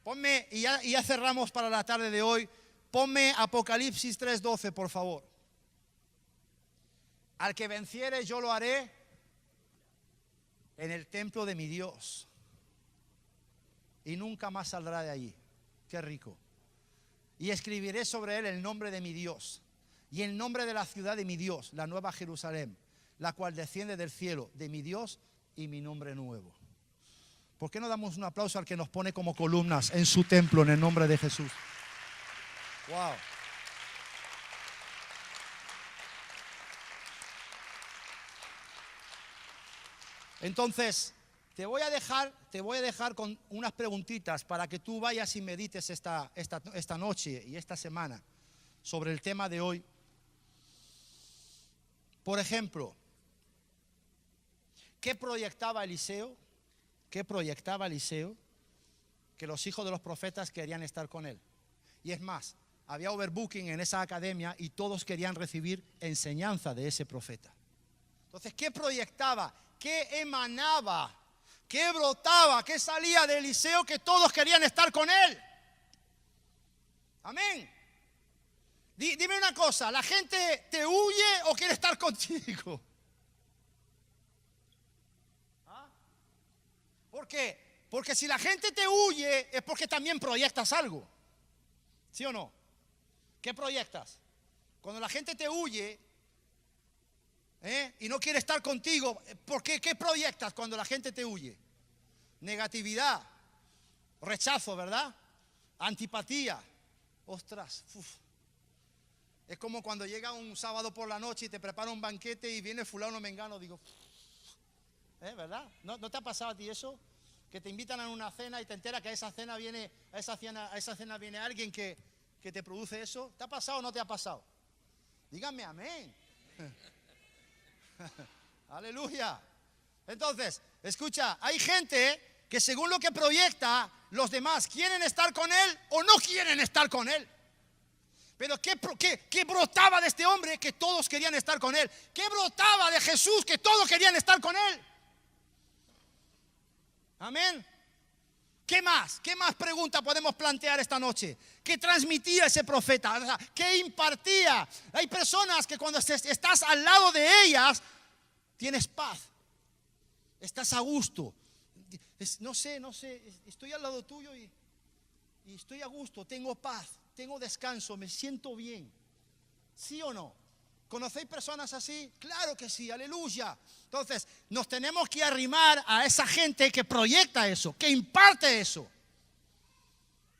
Ponme, y ya cerramos para la tarde de hoy. Ponme Apocalipsis 3:12, por favor. Al que venciere yo lo haré en el templo de mi Dios. Y nunca más saldrá de allí. Qué rico. Y escribiré sobre él el nombre de mi Dios. Y el nombre de la ciudad de mi Dios, la nueva Jerusalén, la cual desciende del cielo de mi Dios y mi nombre nuevo. ¿Por qué no damos un aplauso al que nos pone como columnas en su templo en el nombre de Jesús? Wow. Entonces, te voy a dejar con unas preguntitas para que tú vayas y medites esta noche y esta semana sobre el tema de hoy. Por ejemplo, ¿qué proyectaba Eliseo? ¿Qué proyectaba Eliseo? Que los hijos de los profetas querían estar con él. Y es más, había overbooking en esa academia y todos querían recibir enseñanza de ese profeta. Entonces, ¿qué proyectaba? ¿Qué emanaba? ¿Qué brotaba? ¿Qué salía de Eliseo que todos querían estar con él? Amén. Dime una cosa, ¿la gente te huye o quiere estar contigo? ¿Ah? ¿Por qué? Porque si la gente te huye es porque también proyectas algo. ¿Sí o no? ¿Qué proyectas? Cuando la gente te huye y no quiere estar contigo, ¿por qué? ¿Qué proyectas cuando la gente te huye? Negatividad, rechazo, ¿verdad? antipatía. Ostras, uf. Es como cuando llega un sábado por la noche y te prepara un banquete y viene fulano mengano, digo, ¿verdad? ¿No te ha pasado a ti eso? Que te invitan a una cena y te enteras que a esa cena viene alguien que te produce eso. ¿Te ha pasado o no te ha pasado? Díganme amén. Aleluya. Entonces, escucha, hay gente que según lo que proyecta, los demás quieren estar con él o no quieren estar con él. Pero ¿qué brotaba de este hombre? Que todos querían estar con él. ¿Qué brotaba de Jesús? Que todos querían estar con él. Amén. ¿Qué más? ¿Qué más pregunta podemos plantear esta noche? ¿Qué transmitía ese profeta? O sea, ¿qué impartía? Hay personas que cuando estás al lado de ellas, tienes paz. Estás a gusto. No sé, estoy al lado tuyo y estoy a gusto, tengo paz, tengo descanso, me siento bien. ¿Sí o no? ¿Conocéis personas así? Claro que sí, aleluya. Entonces, nos tenemos que arrimar a esa gente que proyecta eso, que imparte eso.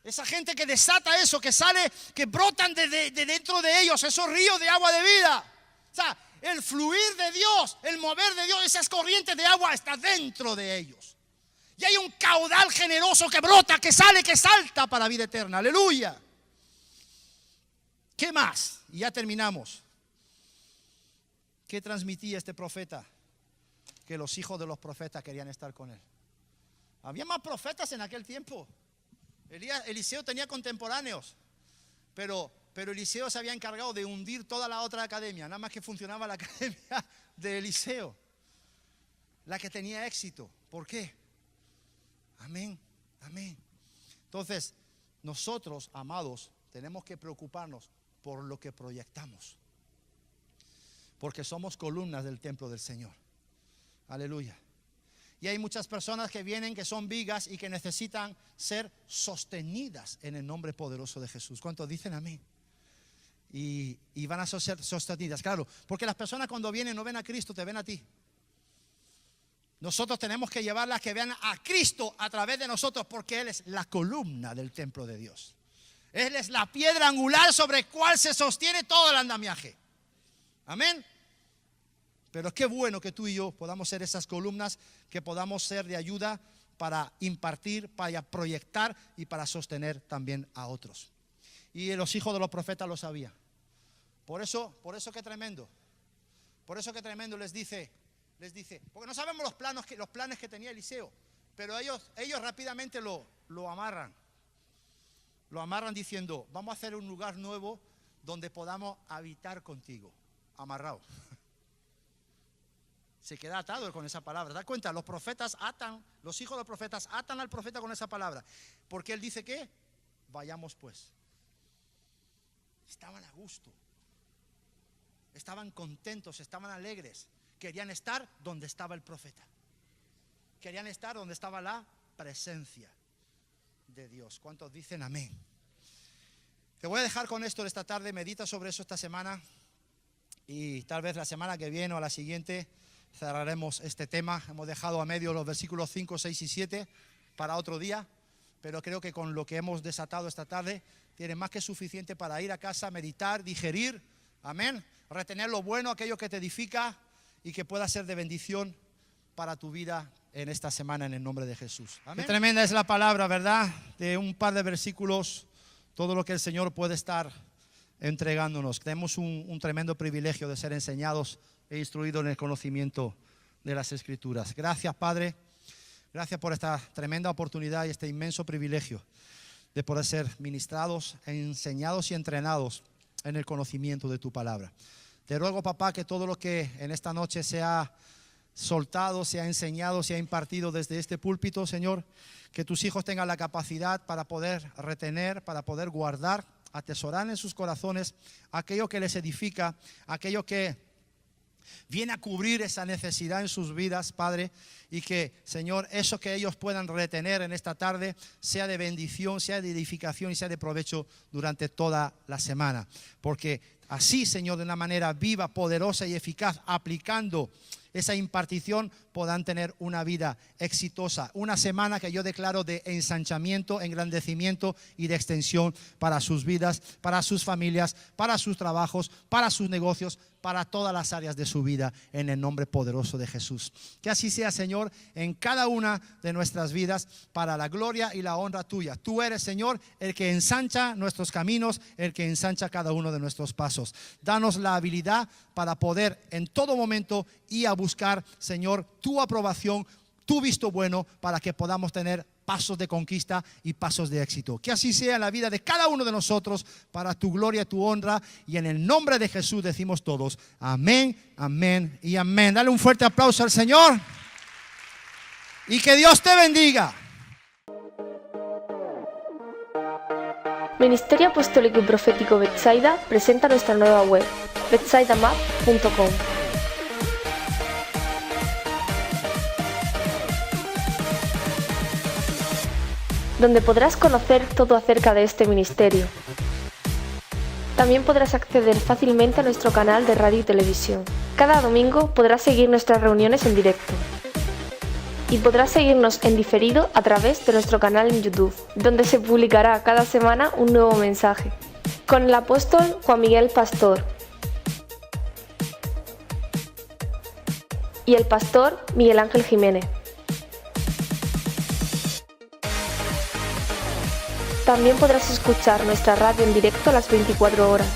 Esa gente que desata eso, que sale, que brotan de dentro de ellos esos ríos de agua de vida. O sea, el fluir de Dios, el mover de Dios, esas corrientes de agua está dentro de ellos. Y hay un caudal generoso que brota, que sale, que salta para vida eterna. Aleluya. ¿Qué más? Y ya terminamos. ¿Qué transmitía este profeta? Que los hijos de los profetas querían estar con él. Había más profetas en aquel tiempo. Eliseo tenía contemporáneos, pero Eliseo se había encargado de hundir toda la otra academia. Nada más que funcionaba la academia de Eliseo, la que tenía éxito. ¿Por qué? Amén, amén. Entonces, nosotros, amados, tenemos que preocuparnos por lo que proyectamos, porque somos columnas del templo del Señor. Aleluya. Y hay muchas personas que vienen, que son vigas y que necesitan ser sostenidas en el nombre poderoso de Jesús. ¿Cuántos dicen amén? Y van a ser sostenidas, claro, porque las personas cuando vienen no ven a Cristo, te ven a ti. Nosotros tenemos que llevarlas que vean a Cristo a través de nosotros, porque Él es la columna del templo de Dios. Él es la piedra angular sobre la cual se sostiene todo el andamiaje. Amén. Pero qué bueno que tú y yo podamos ser esas columnas, que podamos ser de ayuda para impartir, para proyectar y para sostener también a otros. Y los hijos de los profetas lo sabían. Por eso qué tremendo. Por eso qué tremendo les dice, porque no sabemos los planes que tenía Eliseo, pero ellos rápidamente lo amarran. Lo amarran diciendo, vamos a hacer un lugar nuevo donde podamos habitar contigo. Amarrado. Se queda atado con esa palabra. ¿Te das cuenta? Los profetas atan, los hijos de los profetas atan al profeta con esa palabra. Porque él dice que vayamos pues. Estaban a gusto. Estaban contentos, estaban alegres. Querían estar donde estaba el profeta. Querían estar donde estaba la presencia de Dios. ¿Cuántos dicen amén? Te voy a dejar con esto esta tarde. Medita sobre eso esta semana. Y tal vez la semana que viene o la siguiente cerraremos este tema. Hemos dejado a medio los versículos 5, 6 y 7 para otro día, pero creo que con lo que hemos desatado esta tarde tiene más que suficiente para ir a casa, meditar, digerir, amén, retener lo bueno, aquello que te edifica y que pueda ser de bendición para tu vida en esta semana, en el nombre de Jesús. Amén. Qué tremenda es la palabra, ¿verdad? De un par de versículos, todo lo que el Señor puede estar entregándonos. Tenemos un tremendo privilegio de ser enseñados e instruidos en el conocimiento de las Escrituras. Gracias, Padre. Gracias por esta tremenda oportunidad y este inmenso privilegio de poder ser ministrados, enseñados y entrenados en el conocimiento de tu palabra. Te ruego, papá, que todo lo que en esta noche sea soltado, sea enseñado, sea impartido desde este púlpito, Señor, que tus hijos tengan la capacidad para poder retener, para poder guardar, atesorar en sus corazones aquello que les edifica, aquello que viene a cubrir esa necesidad en sus vidas, Padre, y que, Señor, eso que ellos puedan retener en esta tarde sea de bendición, sea de edificación y sea de provecho durante toda la semana, porque así, Señor, de una manera viva, poderosa y eficaz, aplicando esa impartición, puedan tener una vida exitosa. Una semana que yo declaro de ensanchamiento, engrandecimiento y de extensión para sus vidas, para sus familias, para sus trabajos, para sus negocios, para todas las áreas de su vida, en el nombre poderoso de Jesús. Que así sea, Señor, en cada una de nuestras vidas, para la gloria y la honra tuya. Tú eres, Señor, el que ensancha nuestros caminos, el que ensancha cada uno de nuestros pasos. Danos la habilidad para poder en todo momento ir a buscar, Señor, tu aprobación, tu visto bueno, para que podamos tener pasos de conquista y pasos de éxito. Que así sea en la vida de cada uno de nosotros, para tu gloria, tu honra, y en el nombre de Jesús decimos todos, amén, amén y amén. Dale un fuerte aplauso al Señor y que Dios te bendiga. Ministerio Apostólico y Profético Betsaida presenta nuestra nueva web, betsaidamap.com. donde podrás conocer todo acerca de este ministerio. También podrás acceder fácilmente a nuestro canal de radio y televisión. Cada domingo podrás seguir nuestras reuniones en directo. Y podrás seguirnos en diferido a través de nuestro canal en YouTube, donde se publicará cada semana un nuevo mensaje, con el apóstol Juan Miguel Pastor y el pastor Miguel Ángel Jiménez. También podrás escuchar nuestra radio en directo a las 24 horas.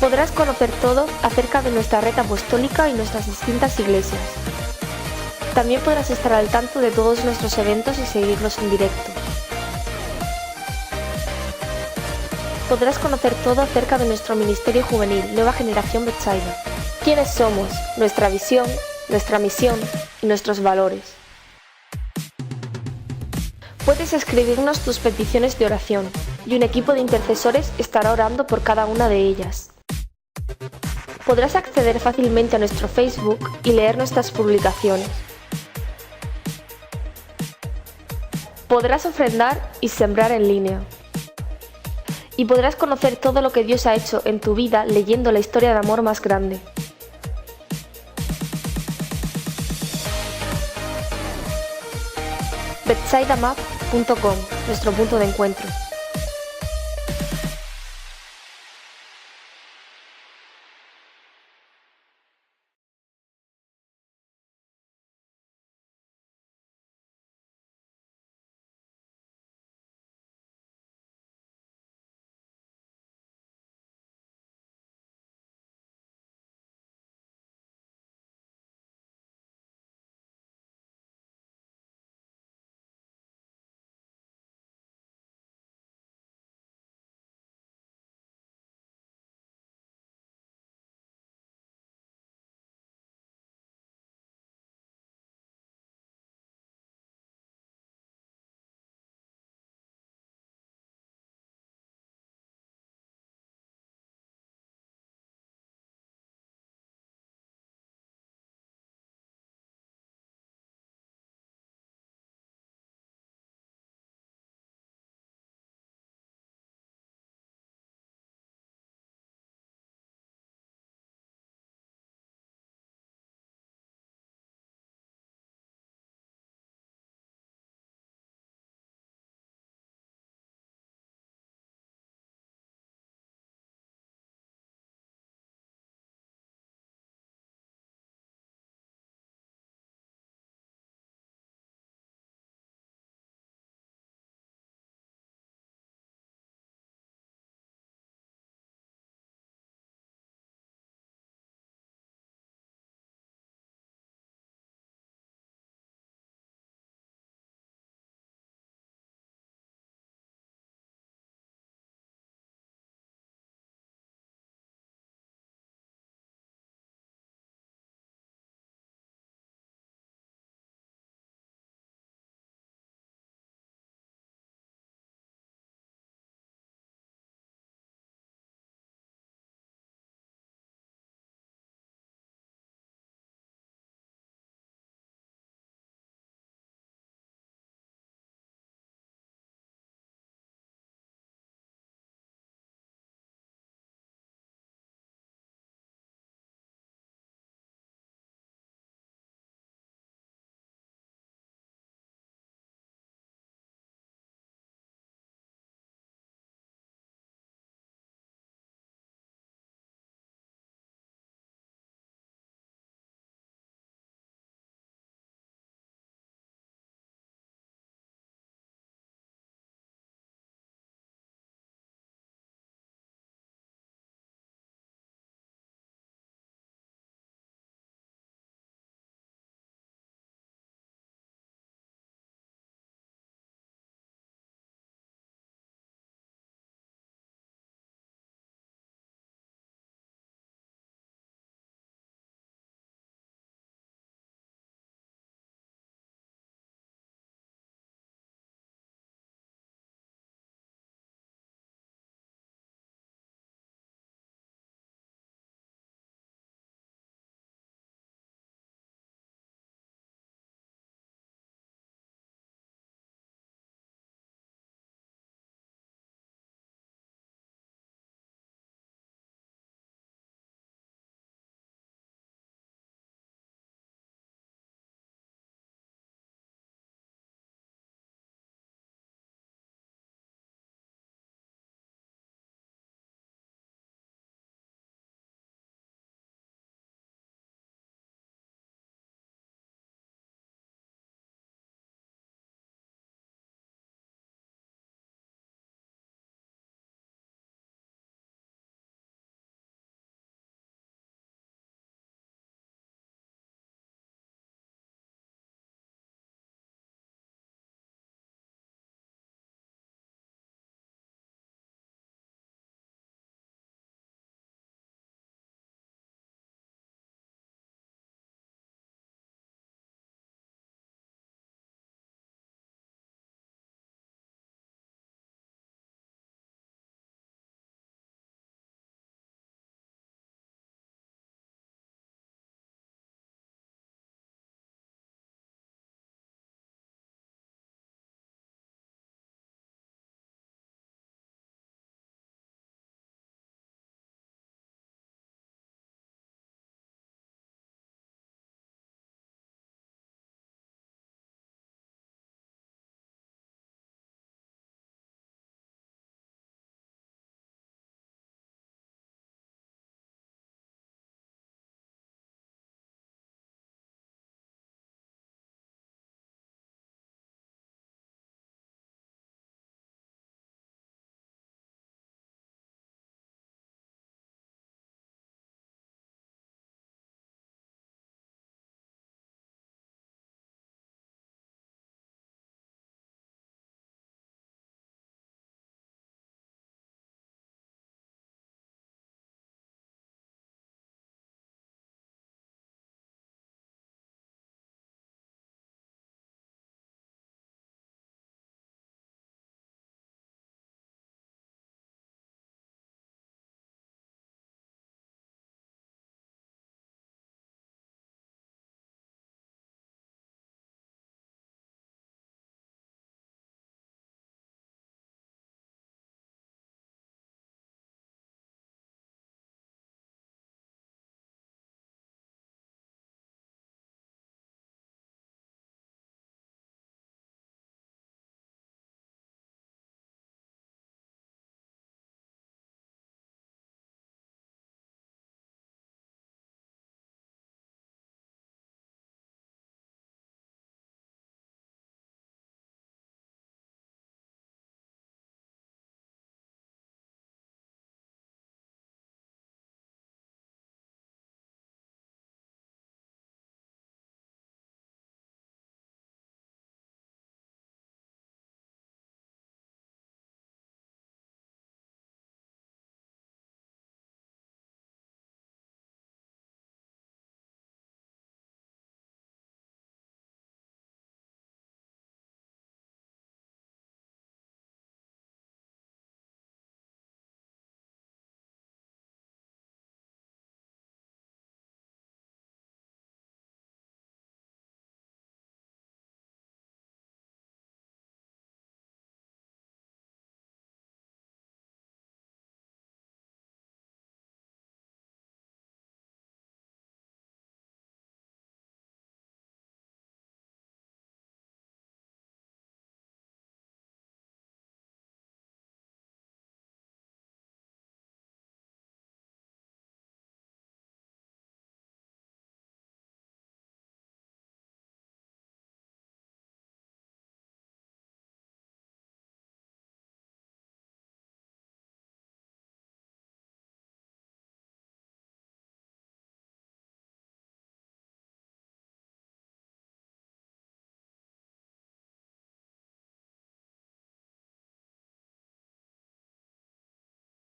Podrás conocer todo acerca de nuestra red apostólica y nuestras distintas iglesias. También podrás estar al tanto de todos nuestros eventos y seguirlos en directo. Podrás conocer todo acerca de nuestro ministerio juvenil, Nueva Generación Betsaida. ¿Quiénes somos? Nuestra visión, nuestra misión y nuestros valores. Puedes escribirnos tus peticiones de oración y un equipo de intercesores estará orando por cada una de ellas. Podrás acceder fácilmente a nuestro Facebook y leer nuestras publicaciones. Podrás ofrendar y sembrar en línea. Y podrás conocer todo lo que Dios ha hecho en tu vida leyendo la historia de amor más grande. betsaidamap.com, nuestro punto de encuentro.